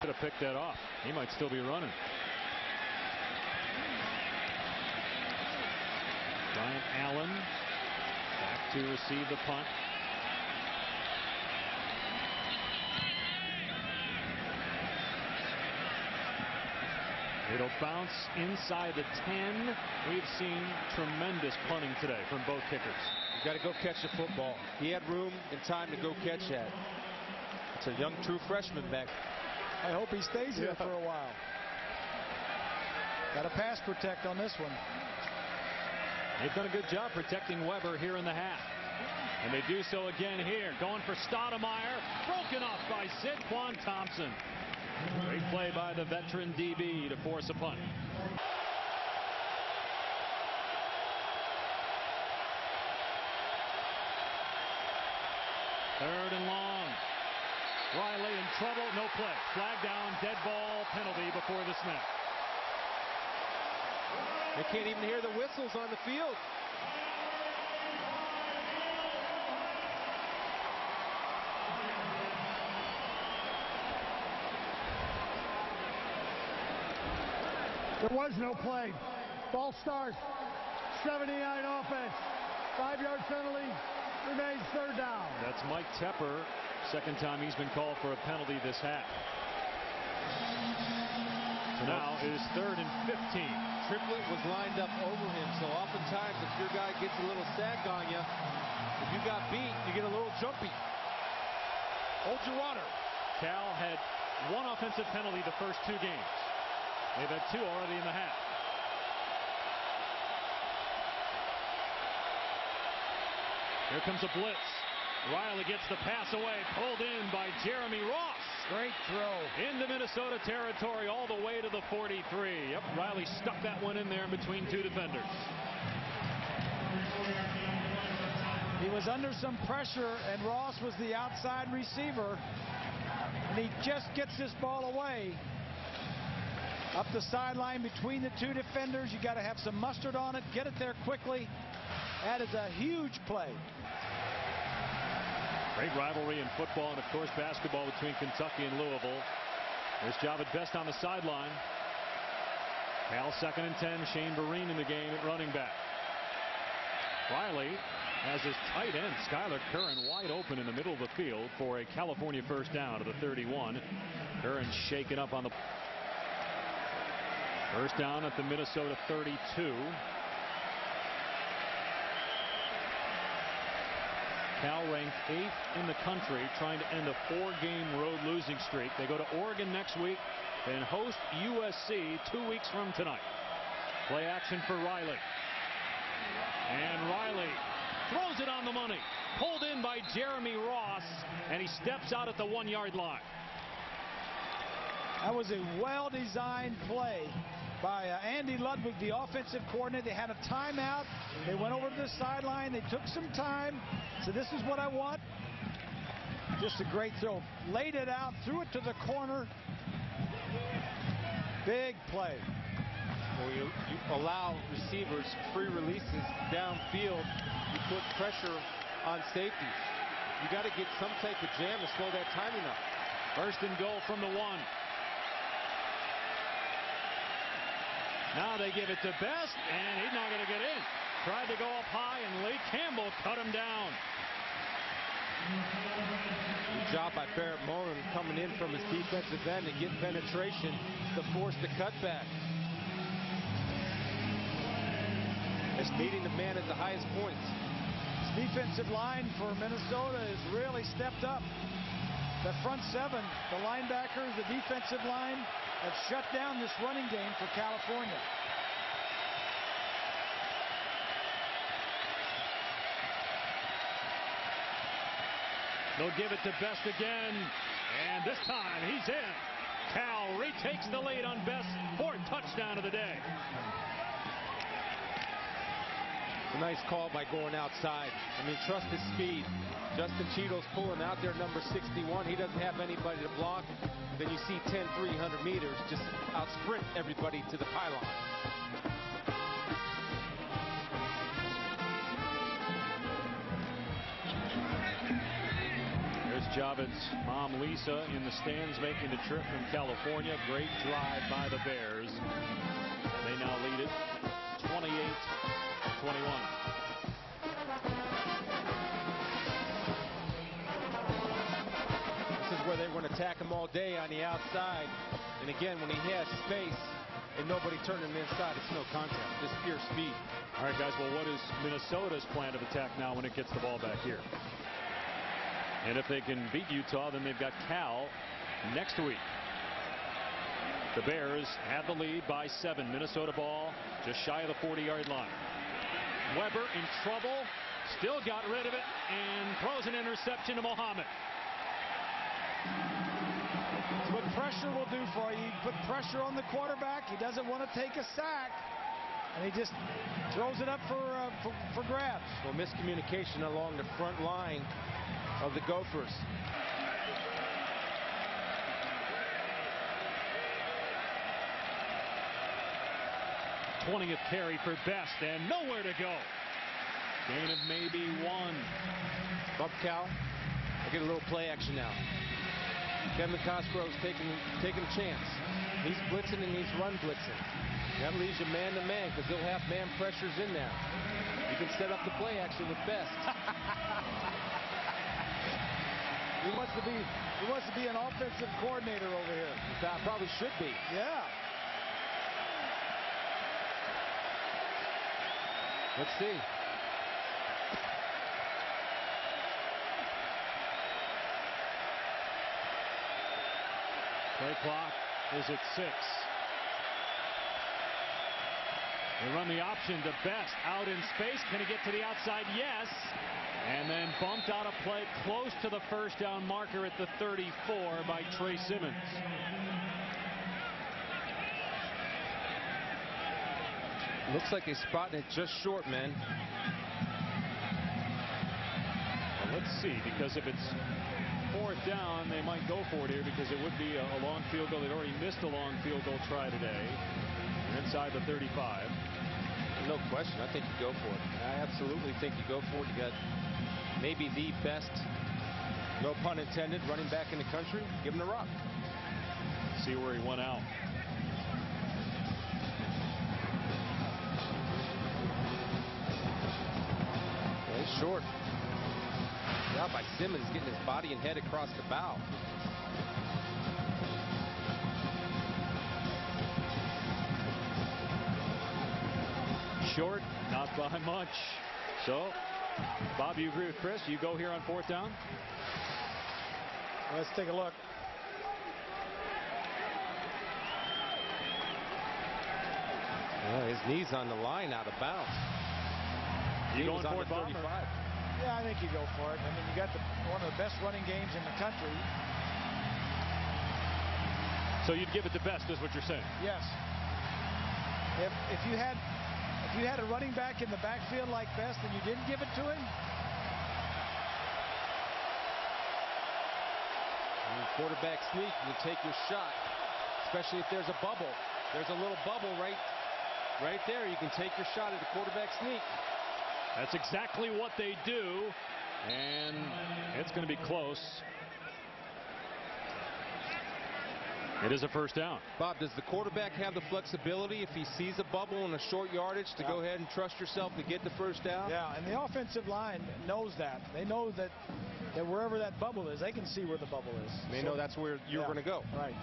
Could have picked that off. He might still be running. Brian Allen back to receive the punt. It'll bounce inside the 10. We've seen tremendous punting today from both kickers. You got to go catch the football. He had room and time to go catch that. It's a young true freshman back. I hope he stays here for a while. Got to pass protect on this one. They've done a good job protecting Weber here in the half. And they do so again here. Going for Stoudemire. Broken off by Saquon Thompson. Great play by the veteran DB to force a punt. Third and long. Riley in trouble. No play. Flag down. Dead ball. Penalty before the snap. They can't even hear the whistles on the field. There was no play. Ball starts. 79 offense. 5-yard penalty. Remains third down. That's Mike Tepper. Second time he's been called for a penalty this half. So now it is 3rd and 15. Triplett was lined up over him, so oftentimes if your guy gets a little sack on you, if you got beat, you get a little jumpy. Hold your runner. Cal had one offensive penalty the first 2 games. They've had 2 already in the half. Here comes a blitz. Riley gets the pass away, pulled in by Jeremy Ross. Great throw. Into Minnesota territory all the way to the 43. Yep, Riley stuck that one in there in between 2 defenders. He was under some pressure, and Ross was the outside receiver. And he just gets this ball away. Up the sideline between the 2 defenders. You got to have some mustard on it. Get it there quickly. That is a huge play. Great rivalry in football and, of course, basketball between Kentucky and Louisville. There's Javid Best on the sideline. Cal 2nd and 10. Shane Vereen in the game at running back. Riley has his tight end, Skylar Curran, wide open in the middle of the field for a California first down to the 31. Curran shaken up on the first down at the Minnesota 32. Cal ranked 8th in the country, trying to end a 4-game road losing streak. They go to Oregon next week, then host USC 2 weeks from tonight. Play action for Riley. And Riley throws it on the money. Pulled in by Jeremy Ross, and he steps out at the 1-yard line. That was a well-designed play by Andy Ludwig, the offensive coordinator. They had a timeout. They went over to the sideline. They took some time. So this is what I want. Just a great throw. Laid it out, threw it to the corner. Big play. Well, you allow receivers free releases downfield. You put pressure on safeties. You got to get some type of jam to slow that timing up. First and goal from the 1. Now they give it to Best, and he's not going to get in. Tried to go up high, and Lee Campbell cut him down. Good job by Barrett Mullen coming in from his defensive end to get penetration to force the cutback. It's meeting the man at the highest points. This defensive line for Minnesota has really stepped up. The front 7, the linebackers, the defensive line, have shut down this running game for California. They'll give it to Best again, and this time he's in. Cal retakes the lead on Best. 4th touchdown of the day. A nice call by going outside. I mean, trust his speed. Justin Cheeto's pulling out there, number 61. He doesn't have anybody to block. Then you see 10 300 meters just out-sprint everybody to the pylon. There's Javit's mom, Lisa, in the stands making the trip from California. Great drive by the Bears. And they now lead it 28-21. This is where they want to attack him all day on the outside. And again, when he has space and nobody turning inside, it's no contest. Just pure speed. All right, guys. Well, what is Minnesota's plan of attack now when it gets the ball back here? And if they can beat Utah, then they've got Cal next week. The Bears have the lead by 7. Minnesota ball just shy of the 40-yard line. Weber in trouble. Still got rid of it and throws an interception to Muhammad. That's what pressure will do for you. You put pressure on the quarterback. He doesn't want to take a sack. And he just throws it up for grabs. Well, miscommunication along the front line of the Gophers. '20th carry for Best and nowhere to go. Gain of maybe 1. Bump Cal. I get a little play action now. Kevin Cosgrove's taking a chance. He's blitzing and he's run blitzing. That leaves you man-to-man because he'll have man pressures in there. You can set up the play action with Best. He wants to be an offensive coordinator over here. That probably should be. Yeah. Let's see. Play clock is at 6. They run the option to Best out in space. Can he get to the outside? Yes. And then bumped out of play close to the first down marker at the 34 by Trey Simmons. Looks like he's spotting it just short, man. Well, let's see, because if it's 4th down, they might go for it here because it would be a long field goal. They'd already missed a long field goal try today. Inside the 35. No question. I think you go for it. I absolutely think you go for it. You got maybe the best, no pun intended, running back in the country. Give him the rock. See where he went out. Well, he's short. Job by Simmons getting his body and head across the bow. Short, not by much. So, Bob, you agree with Chris? You go here on 4th down? Let's take a look. Well, his knee's on the line out of bounds. You going for it, Bob? Yeah, I think you go for it. I mean, you got one of the best running games in the country. So you'd give it to Best, is what you're saying? Yes. If you had a running back in the backfield like Best and you didn't give it to him. Quarterback sneak, you take your shot, especially if there's a bubble. There's a little bubble right there. You can take your shot at the quarterback sneak. That's exactly what they do, and it's going to be close. It is a 1st down. Bob, does the quarterback have the flexibility if he sees a bubble in a short yardage to go ahead and trust yourself to get the 1st down? Yeah, and the offensive line knows that. They know that wherever that bubble is, they can see where the bubble is. They know that's where you're going to go. Right.